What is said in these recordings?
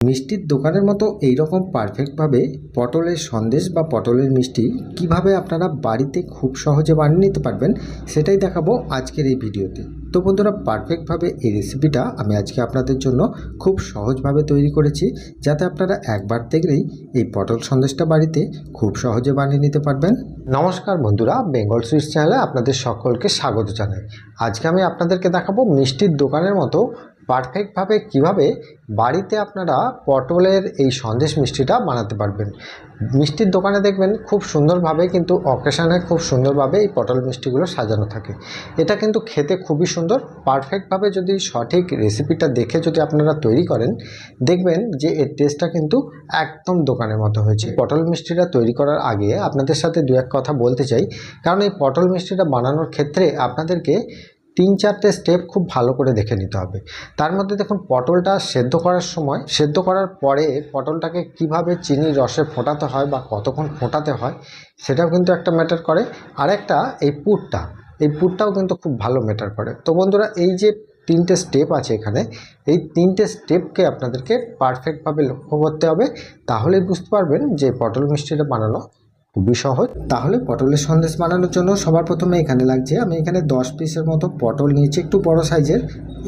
মিষ্টির দোকানের মতো এইরকম পারফেক্টভাবে পটলের সন্দেশ বা পটলের মিষ্টি কিভাবে আপনারা বাড়িতে খুব সহজে বানিয়ে নিতে পারবেন সেটাই দেখাবো আজকের এই ভিডিওতে। তো বন্ধুরা, পারফেক্টভাবে এই রেসিপিটা আমি আজকে আপনাদের জন্য খুব সহজভাবে তৈরি করেছি, যাতে আপনারা একবার দেখলেই এই পটল সন্দেশটা বাড়িতে খুব সহজে বানিয়ে নিতে পারবেন। নমস্কার বন্ধুরা, বেঙ্গল সুইটস চ্যানেলে আপনাদের সকলকে স্বাগত জানাই। আজকে আমি আপনাদেরকে দেখাবো মিষ্টির দোকানের মতো পারফেক্টভাবে কিভাবে বাড়িতে আপনারা পটলের এই সন্দেশ মিষ্টিটা বানাতে পারবেন। মিষ্টির দোকানে দেখবেন খুব সুন্দরভাবে, কিন্তু অকেশনে খুব সুন্দরভাবে এই পটল মিষ্টিগুলো সাজানো থাকে। এটা কিন্তু খেতে খুবই সুন্দর। পারফেক্টভাবে যদি সঠিক রেসিপিটা দেখে যদি আপনারা তৈরি করেন, দেখবেন যে এর টেস্টটা কিন্তু একদম দোকানের মতো হয়েছে। পটল মিষ্টিটা তৈরি করার আগে আপনাদের সাথে দু এক কথা বলতে চাই, কারণ এই পটল মিষ্টিটা বানানোর ক্ষেত্রে আপনাদেরকে 3-4টে স্টেপ খুব ভালো করে দেখে নিতে হবে। তার মধ্যে দেখুন, পটলটা সেদ্ধ করার সময়, সেদ্ধ করার পরে পটলটাকে কিভাবে চিনির রসে ফোটাতে হয় বা কতক্ষণ ফোটাতে হয় সেটাও কিন্তু একটা ম্যাটার করে। আর একটা এই পুরটাও কিন্তু খুব ভালো ম্যাটার করে। তো বন্ধুরা, এই যে 3টে স্টেপ আছে এখানে, এই 3টে স্টেপকে আপনাদেরকে পারফেক্টভাবে লক্ষ্য করতে হবে। তাহলেই বুঝতে পারবেন যে পটল মিষ্টিটা বানানো খুবই সহজ। তাহলে পটলের সন্দেশ বানানোর জন্য সবার প্রথমে এখানে লাগছে, আমি এখানে 10 পিসের মতো পটল নিয়েছি, একটু বড় সাইজের।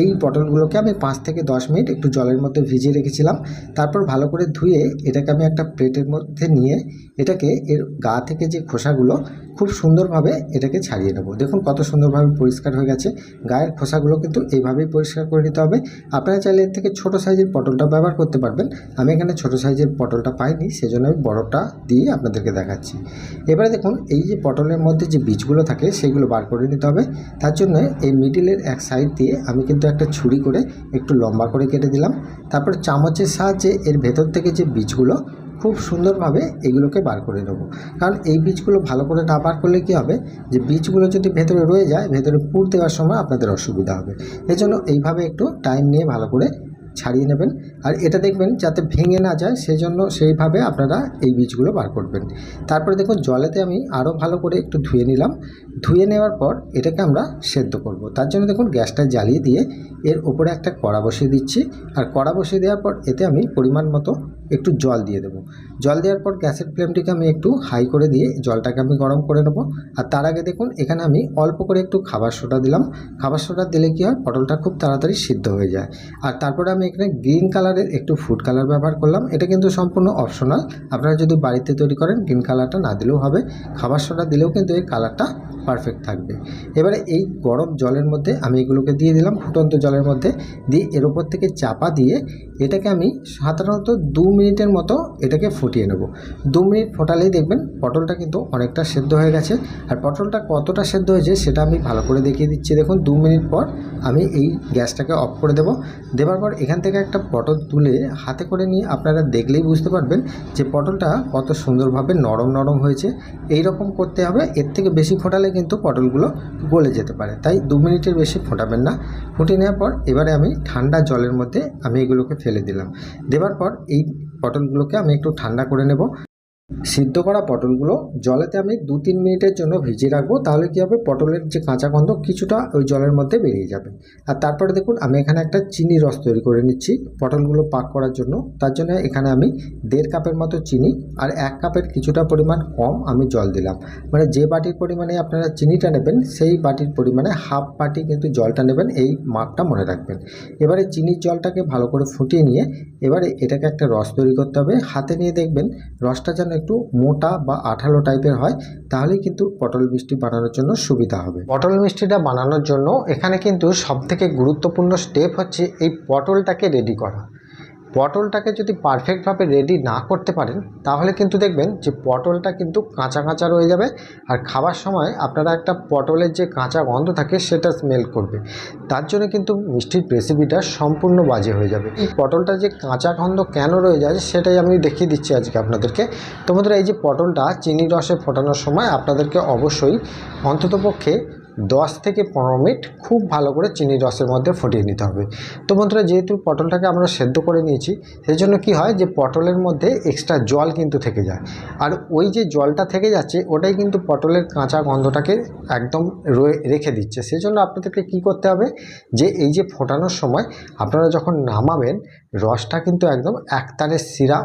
এই পটলগুলোকে আমি 5 থেকে 10 মিনিট একটু জলের মধ্যে ভিজিয়ে রেখেছিলাম। তারপর ভালো করে ধুয়ে এটাকে আমি একটা প্লেটের মধ্যে নিয়ে এটাকে এর গা থেকে যে খোসাগুলো খুব সুন্দরভাবে এটাকে ছাড়িয়ে নেব। দেখুন কত সুন্দরভাবে পরিষ্কার হয়ে গেছে। গায়ের খোসাগুলো কিন্তু এইভাবেই পরিষ্কার করে নিতে হবে। আপনারা চাইলে এর থেকে ছোটো সাইজের পটলটা ব্যবহার করতে পারবেন। আমি এখানে ছোটো সাইজের পটলটা পাইনি, সেজন্য আমি বড়টা দিয়ে আপনাদেরকে দেখাচ্ছি। এবারে দেখুন, এই যে পটলের মধ্যে যে বীজগুলো থাকে সেগুলো বার করে নিতে হবে। তার জন্য এই মিডিলের এক সাইড দিয়ে আমি কিন্তু একটা ছুরি করে একটু লম্বা করে কেটে দিলাম। তারপর চামচের সাহায্যে এর ভেতর থেকে যে বীজগুলো খুব সুন্দরভাবে এগুলোকে বার করে নেব। কারণ এই বীজগুলো ভালো করে না বার করলে কী হবে, যে বীজগুলো যদি ভেতরে রয়ে যায়, ভেতরে পুর দেওয়ার সময় আপনাদের অসুবিধা হবে। এজন্য এইভাবে একটু টাইম নিয়ে ভালো করে ছাড়িয়ে নেবেন। আর এটা দেখবেন যাতে ভেঙে না যায়, সেজন্য সেইভাবে আপনারা এই বীজগুলো বার করবেন। তারপরে দেখুন, জলেতে আমি আরও ভালো করে একটু ধুয়ে নিলাম। ধুয়ে নেওয়ার পর এটাকে আমরা সেদ্ধ করব। তার জন্য দেখুন, গ্যাসটা জ্বালিয়ে দিয়ে এর উপরে একটা কড়া বসিয়ে দিচ্ছি। আর কড়া বসিয়ে দেওয়ার পর এতে আমি পরিমাণ মতো একটু জল দিয়ে দেবো। জল দেওয়ার পর গ্যাসের ফ্লেমটিকে আমি একটু হাই করে দিয়ে জলটাকে আমি গরম করে নেব। আর তার আগে দেখুন, এখানে আমি অল্প করে একটু খাবার সোডা দিলাম। খাবার সোডা দিলে কী হয়, পটলটা খুব তাড়াতাড়ি সিদ্ধ হয়ে যায়। আর তারপরে আমি এখানে গ্রিন কালারের একটু ফুড কালার ব্যবহার করলাম। এটা কিন্তু সম্পূর্ণ অপশনাল, আপনারা যদি বাড়িতে তৈরি করেন গ্রিন কালারটা না দিলেও হবে। খাবার সোডা দিলেও কিন্তু এই কালারটা পারফেক্ট থাকবে। এবারে এই গরম জলের মধ্যে আমি এগুলোকে দিয়ে দিলাম, ফুটন্ত জলের মধ্যে দিয়ে এর উপর থেকে চাপা দিয়ে এটাকে আমি সাধারণত 2 মিনিটের মতো এটাকে ফুটিয়ে নেব। 2 মিনিট ফোটালেই দেখবেন পটলটা কিন্তু অনেকটা সেদ্ধ হয়ে গেছে। আর পটলটা কতটা সেদ্ধ হয়েছে সেটা আমি ভালো করে দেখিয়ে দিচ্ছি। দেখুন 2 মিনিট পর আমি এই গ্যাসটাকে অফ করে দেব। দেওয়ার পর এখান থেকে একটা পটল তুলে হাতে করে নিয়ে আপনারা দেখলেই বুঝতে পারবেন যে পটলটা কত সুন্দরভাবে নরম নরম হয়েছে। এই রকম করতে হবে। এর থেকে বেশি ফোটালে কিন্তু পটলগুলো গলে যেতে পারে, তাই 2 মিনিটের বেশি ফোটাবেন না। ফুটিয়ে নেওয়ার পর এবারে আমি ঠান্ডা জলের মধ্যে আমি এগুলোকে ফেলে দিলাম। দেওয়ার পর এই পটলগুলোকে আমি একটু ঠান্ডা করে নেব। সিদ্ধ করা পটলগুলো জলেতে আমি 2-3 মিনিটের জন্য ভিজিয়ে রাখবো। তাহলে কী হবে, পটলের যে কাঁচা গন্ধ কিছুটা ওই জলের মধ্যে বেরিয়ে যাবে। আর তারপরে দেখুন, আমি এখানে একটা চিনি রস তৈরি করে নিচ্ছি পটলগুলো পাক করার জন্য। তার জন্য এখানে আমি 1.5 কাপের মতো চিনি আর 1 কাপের কিছুটা পরিমাণ কম আমি জল দিলাম। মানে যে বাটির পরিমাণে আপনারা চিনিটা নেবেন সেই বাটির পরিমাণে হাফ বাটি কিন্তু জলটা নেবেন, এই মাপটা মনে রাখবেন। এবারে চিনির জলটাকে ভালো করে ফুটিয়ে নিয়ে এবারে এটাকে একটা রস তৈরি করতে হবে। হাতে নিয়ে দেখবেন রসটা যেন একটু মোটা বা আঠালো টাইপের হয়, তাহলেই কিন্তু পটল মিষ্টি বানানোর জন্য সুবিধা হবে। পটল মিষ্টিটা বানানোর জন্য এখানে কিন্তু সবথেকে গুরুত্বপূর্ণ স্টেপ হচ্ছে এই পটলটাকে রেডি করা। পটলটাকে যদি পারফেক্টভাবে রেডি না করতে পারেন, তাহলে কিন্তু দেখবেন যে পটলটা কিন্তু কাঁচা কাঁচা রয়ে যাবে। আর খাবার সময় আপনারা একটা পটলের যে কাঁচা গন্ধ থাকে সেটা স্মেল করবে। তার জন্য কিন্তু মিষ্টির রেসিপিটা সম্পূর্ণ বাজে হয়ে যাবে। এই পটলটা যে কাঁচা গন্ধ কেন রয়ে যায় সেটাই আমি দেখিয়ে দিচ্ছি আজকে আপনাদেরকে। তো বন্ধুরা, এই যে পটলটা চিনির রসে ফোটানোর সময় আপনাদেরকে অবশ্যই অন্ততপক্ষে 10 থেকে 15 মিনিট খুব ভালো করে চিনির রসের মধ্যে ফুটিয়ে নিতে হবে। তো বন্ধুরা, যেহেতু পটলটাকে আমরা সেদ্ধ করে নিয়েছি, সেই জন্য কী হয় যে পটলের মধ্যে এক্সট্রা জল কিন্তু থেকে যায়, আর ওই যে জলটা থেকে যাচ্ছে ওটাই কিন্তু পটলের কাঁচা গন্ধটাকে একদম রেখে দিচ্ছে। সেই জন্য আপনাদেরকে কী করতে হবে, যে এই যে ফোটানোর সময় আপনারা যখন নামাবেন, রসটা কিন্তু একদম একতারে শিরা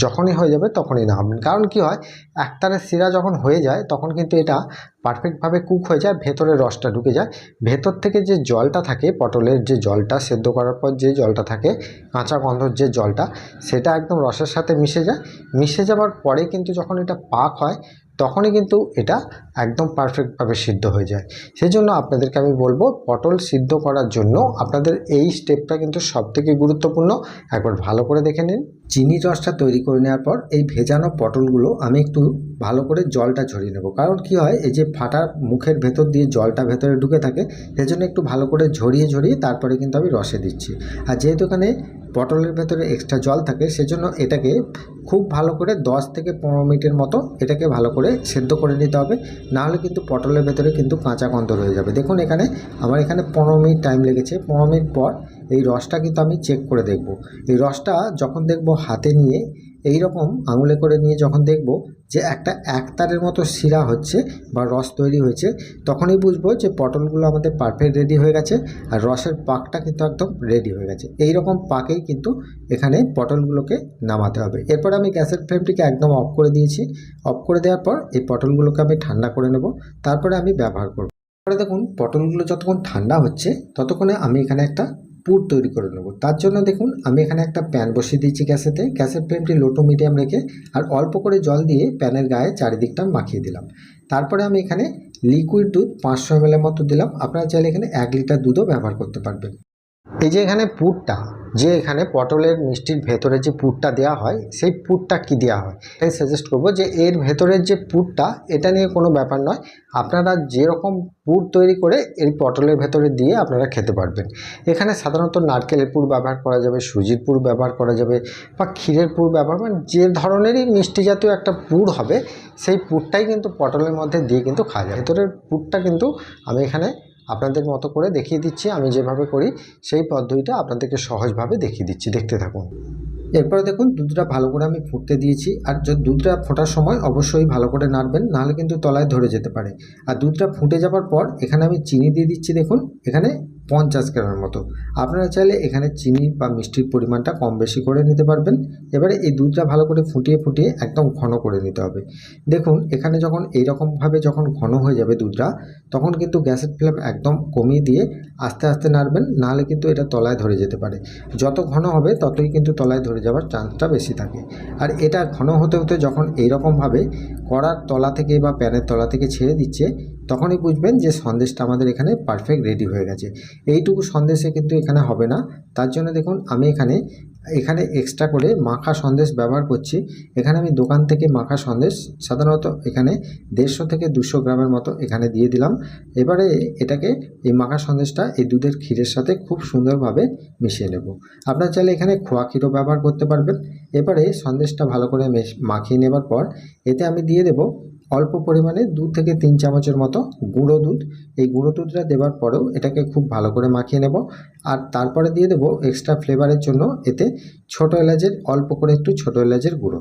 যখনই হয়ে যাবে তখনই নামাবেন। কারণ কি হয়, একতারে শিরা যখন হয়ে যায় তখন কিন্তু এটা পারফেক্টভাবে কুক হয়ে যায়, ভেতরে রসটা ঢুকে যায়। ভেতর থেকে যে জলটা থাকে, পটলের যে জলটা সেদ্ধ করার পর যে জলটা থাকে, কাঁচা গন্ধর যে জলটা, সেটা একদম রসের সাথে মিশে যায়। মিশে যাওয়ার পরে কিন্তু যখন এটা পাক হয় তখনই কিন্তু এটা একদম পারফেক্টভাবে সিদ্ধ হয়ে যায়। সেই জন্য আপনাদেরকে আমি বলবো, পটল সিদ্ধ করার জন্য আপনাদের এই স্টেপটা কিন্তু সবথেকে গুরুত্বপূর্ণ। একবার ভালো করে দেখে নিন। চিনির রসটা তৈরি করে নেওয়ার পর এই ভেজানো পটলগুলো আমি একটু ভালো করে জলটা ঝরিয়ে নেব। কারণ কি হয়, এই যে ফাটা মুখের ভেতর দিয়ে জলটা ভেতরে ঢুকে থাকে, সেজন্য একটু ভালো করে ঝরিয়ে তারপরে কিন্তু আমি রসে দিচ্ছি। আর যেহেতু এখানে পটলের ভেতরে এক্সট্রা জল থাকে, সেজন্য এটাকে খুব ভালো করে 10 থেকে 15 মিনিটের মতো এটাকে ভালো করে সেদ্ধ করে নিতে হবে। নাহলে কিন্তু পটলের ভেতরে কিন্তু কাঁচা গন্ধ রয়ে যাবে। দেখুন এখানে আমার 15 মিনিট টাইম লেগেছে। 15 মিনিট পর এই রসটা কিন্তু আমি চেক করে দেখব। এই রসটা যখন দেখব হাতে নিয়ে এই রকম আঙুলে করে নিয়ে যখন দেখব যে একটা একতারের মতো শিরা হচ্ছে বা রস তৈরি হয়েছে, তখনই বুঝবো যে পটলগুলো আমাদের পারফেক্ট রেডি হয়ে গেছে আর রসের পাকটা কিন্তু একদম রেডি হয়ে গেছে। এই রকম পাকেই কিন্তু এখানে পটলগুলোকে নামাতে হবে। এরপর আমি গ্যাসের ফ্লেমটিকে একদম অফ করে দিয়েছি। অফ করে দেওয়ার পর এই পটলগুলোকে আমি ঠান্ডা করে নেব, তারপরে আমি ব্যবহার করব। তারপরে দেখুন পটলগুলো যতক্ষণ ঠান্ডা হচ্ছে ততক্ষণে আমি এখানে একটা পুর তৈরি করে নেব। তার জন্য দেখুন আমি এখানে একটা প্যান বসিয়ে দিয়েছি গ্যাসেতে। গ্যাসের ফ্লেমটি লো টু মিডিয়াম রেখে আর অল্প করে জল দিয়ে প্যানের গায়ে চারিদিকটা মাখিয়ে দিলাম। তারপরে আমি এখানে লিকুইড দুধ 500 ml এর মতো দিলাম। আপনারা চাইলে এখানে 1 লিটার দুধও ব্যবহার করতে পারবেন। এই যে এখানে পুরটা, যে এখানে পটলের মিষ্টির ভেতরে যে পুরটা দেওয়া হয়, সেই পুরটা কি দেওয়া হয়, তাই সাজেস্ট করব যে এর ভেতরের যে পুরটা, এটা নিয়ে কোনো ব্যাপার নয়। আপনারা যেরকম পুর তৈরি করে এই পটলের ভেতরে দিয়ে আপনারা খেতে পারবেন। এখানে সাধারণত নারকেলের পুর ব্যবহার করা যাবে, সুজির পুর ব্যবহার করা যাবে, বা ক্ষীরের পুর ব্যবহার, মানে যে ধরনেরই মিষ্টি জাতীয় একটা পুর হবে, সেই পুরটাই কিন্তু পটলের মধ্যে দিয়ে কিন্তু খাওয়া যায়। ভেতরের পুরটা কিন্তু আমি এখানে আপনাদের মতো করে দেখিয়ে দিচ্ছি। আমি যেভাবে করি সেই পদ্ধতিটা আপনাদেরকে সহজভাবে দেখিয়ে দিচ্ছি, দেখতে থাকুন। এরপরে দেখুন দুধটা ভালো করে আমি ফুটতে দিয়েছি। আর দুধটা ফোটার সময় অবশ্যই ভালো করে নাড়বেন, নাহলে কিন্তু তলায় ধরে যেতে পারে। আর দুধটা ফুটে যাওয়ার পর এখানে আমি চিনি দিয়ে দিচ্ছি। দেখুন এখানে 50 গ্রামের মতো। আপনারা চাইলে এখানে চিনি বা মিষ্টির পরিমাণটা কম বেশি করে নিতে পারবেন। এবারে এই দুধটা ভালো করে ফুটিয়ে একদম ঘন করে নিতে হবে। দেখুন এখানে যখন এইরকমভাবে যখন ঘন হয়ে যাবে দুধটা, তখন কিন্তু গ্যাসের ফ্লেম একদম কমিয়ে দিয়ে আস্তে আস্তে নাড়বেন, নাহলে কিন্তু এটা তলায় ধরে যেতে পারে। যত ঘন হবে ততই কিন্তু তলায় ধরে যাওয়ার চান্সটা বেশি থাকে। আর এটা ঘন হতে হতে যখন এইরকমভাবে কড়ার তলা থেকে বা প্যানের তলা থেকে ছেড়ে দিচ্ছে, তখনই বুঝবেন যে সন্দেশটা আমাদের এখানে পারফেক্ট রেডি হয়ে গেছে। এইটুকু সন্দেশে কিন্তু এখানে হবে না। তার জন্য দেখুন আমি এখানে এক্সট্রা করে মাখা সন্দেশ ব্যবহার করছি। এখানে আমি দোকান থেকে মাখা সন্দেশ সাধারণত এখানে 150 থেকে 200 গ্রামের মতো এখানে দিয়ে দিলাম। এবারে এটাকে এই মাখা সন্দেশটা এই দুধের ক্ষীরের সাথে খুব সুন্দরভাবে মিশিয়ে নেব। আপনারা চাইলে এখানে খোয়া ক্ষীরও ব্যবহার করতে পারবেন। এবারে সন্দেশটা ভালো করে মাখিয়ে নেবার পর এতে আমি দিয়ে দেব অল্প পরিমাণে 2 থেকে 3 চামচের মতো গুঁড়ো দুধ। এই গুঁড়ো দুধটা দেওয়ার পরেও এটাকে খুব ভালো করে মাখিয়ে নেব। আর তারপরে দিয়ে দেবো এক্সট্রা ফ্লেভারের জন্য এতে ছোটো এলাচের অল্প করে একটু ছোটো এলাচের গুঁড়ো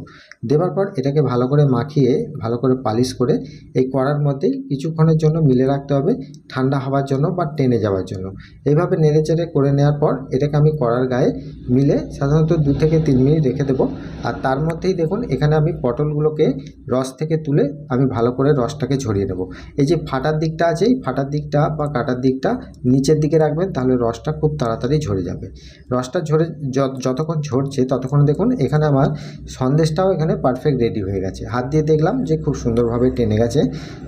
দেওয়ার পর এটাকে ভালো করে মাখিয়ে ভালো করে পালিশ করে এই কড়ার মধ্যেই কিছুক্ষণের জন্য মিলে রাখতে হবে, ঠান্ডা হওয়ার জন্য বা টেনে যাওয়ার জন্য। এইভাবে নেড়েচেড়ে করে নেওয়ার পর এটাকে আমি কড়ার গায়ে মিলে সাধারণত 2 থেকে 3 মিনিট রেখে দেবো। আর তার মধ্যেই দেখুন এখানে আমি পটলগুলোকে রস থেকে তুলে আমি ভালো করে রসটাকে ঝরিয়ে নেব। এই যে ফাটার দিকটা আছে, এই ফাটার দিকটা বা কাটার দিকটা নিচের দিকে রাখবেন, তাহলে রসটা খুব তাড়াতাড়ি ঝরে যাবে। রসটা ঝরে যতক্ষণ ঝরছে ততক্ষণ দেখুন এখানে আমার সন্দেশটাও এখানে পারফেক্ট রেডি হয়ে গেছে। হাত দিয়ে দেখলাম যে খুব সুন্দরভাবে টেনে গেছে।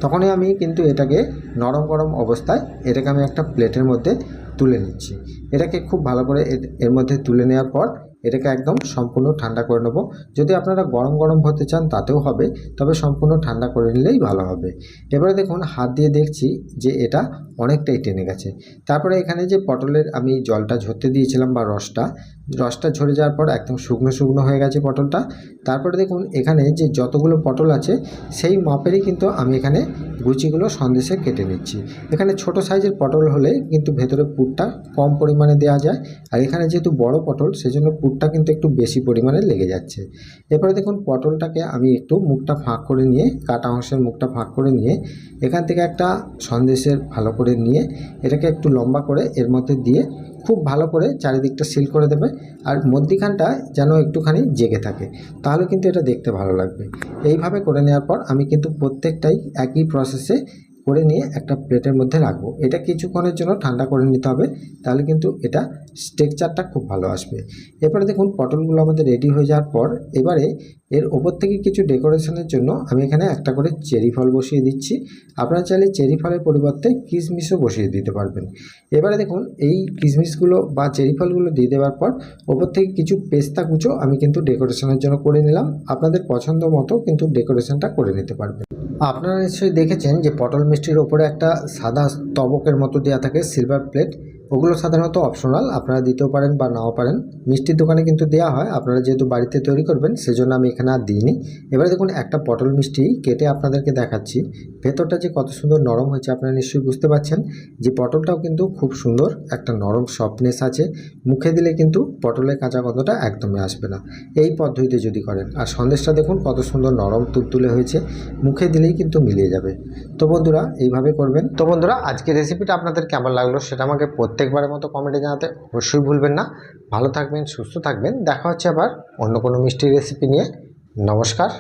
তখনই আমি কিন্তু এটাকে নরম গরম অবস্থায় এটাকে আমি একটা প্লেটের মধ্যে তুলে নিচ্ছি। এটাকে খুব ভালো করে এর মধ্যে তুলে নেওয়ার পর এটাকে একদম সম্পূর্ণ ঠান্ডা করে নেব। যদি আপনারা গরম গরম হতে চান তাতেও হবে, তবে সম্পূর্ণ ঠান্ডা করে নিলেই ভালো হবে। এবারে দেখুন হাত দিয়ে দেখছি যে এটা অনেকটাই টেনে গেছে। তারপরে এখানে যে পটলের আমি জলটা ঝরতে দিয়েছিলাম বা রসটা, রসটা ঝরে যাওয়ার পর একদম শুকনো শুকনো হয়ে গেছে পটলটা। তারপরে দেখুন এখানে যে যতগুলো পটল আছে সেই মাপেরই কিন্তু আমি এখানে গুচিগুলো সন্দেশে কেটে নিচ্ছি। এখানে ছোট সাইজের পটল হলে কিন্তু ভেতরে পুরটা কম পরিমাণে দেওয়া যায়, আর এখানে যেহেতু বড় পটল সেজন্য পুরটা কিন্তু একটু বেশি পরিমাণে লেগে যাচ্ছে। এরপরে দেখুন পটলটাকে আমি একটু মুখটা ফাঁক করে নিয়ে, কাটা অংশের মুখটা ফাঁক করে নিয়ে এখান থেকে একটা সন্দেশের ভালো করে নিয়ে এটাকে একটু লম্বা করে এর মধ্যে দিয়ে খুব ভালো করে চারিদিকটা সিল করে দেবে, আর মধ্যিখানটা যেন একটুখানি জেগে থাকে, তাহলে কিন্তু এটা দেখতে ভালো লাগবে। এইভাবে করে নেওয়ার পর আমি কিন্তু প্রত্যেকটাই একই প্রসেসে করে নিয়ে একটা প্লেটের মধ্যে রাখবো। এটা কিছুক্ষণের জন্য ঠান্ডা করে নিতে হবে, তাহলে কিন্তু এটা টেক্সচারটা খুব ভালো আসবে। এরপরে দেখুন পটলগুলো আমাদের রেডি হয়ে যাওয়ার পর এবারে এর ওপর থেকে কিছু ডেকোরেশনের জন্য আমি এখানে একটা করে চেরি ফল বসিয়ে দিচ্ছি। আপনারা চাইলে চেরি ফলের পরিবর্তে কিশমিশও বসিয়ে দিতে পারবেন। এবারে দেখুন এই কিশমিশগুলো বা চেরি ফলগুলো দিয়ে দেওয়ার পর ওপর থেকে কিছু পেস্তা কুচো আমি কিন্তু ডেকোরেশনের জন্য করে নিলাম। আপনাদের পছন্দ মতো কিন্তু ডেকোরেশনটা করে নিতে পারবেন। আপনারা নিশ্চয়ই দেখেছেন যে পটল মিষ্টির ওপরে একটা সাদা স্তবকের মতো দেওয়া থাকে সিলভার প্লেট, ওগুলো সাধারণত অপশনাল, আপনারা দিতেও পারেন বা নাও পারেন। মিষ্টির দোকানে কিন্তু দেওয়া হয়, আপনারা যেহেতু বাড়িতে তৈরি করবেন সেজন্য আমি এখানে আর দিইনি। এবারে দেখুন একটা পটল মিষ্টি কেটে আপনাদেরকে দেখাচ্ছি, ভেতরটা যে কত সুন্দর নরম হয়েছে আপনারা নিশ্চয়ই বুঝতে পারছেন যে পটলটাও কিন্তু খুব সুন্দর একটা নরম সফটনেস আছে। মুখে দিলে কিন্তু পটলের কাঁচা গন্ধটা একদমই আসবে না এই পদ্ধতিতে যদি করেন। আর সন্দেশটা দেখুন কত সুন্দর নরম তুলতুলে হয়েছে, মুখে দিলেই কিন্তু মিলিয়ে যাবে। তো বন্ধুরা এইভাবে করবেন। তো বন্ধুরা আজকের রেসিপিটা আপনাদের কেমন লাগলো সেটা আমাকে প্রত্যেকবারের মতো কমেন্টে জানাতে অবশ্যই ভুলবেন না। ভালো থাকবেন, সুস্থ থাকবেন, দেখা হচ্ছে আবার অন্য কোনো মিষ্টি রেসিপি নিয়ে। নমস্কার।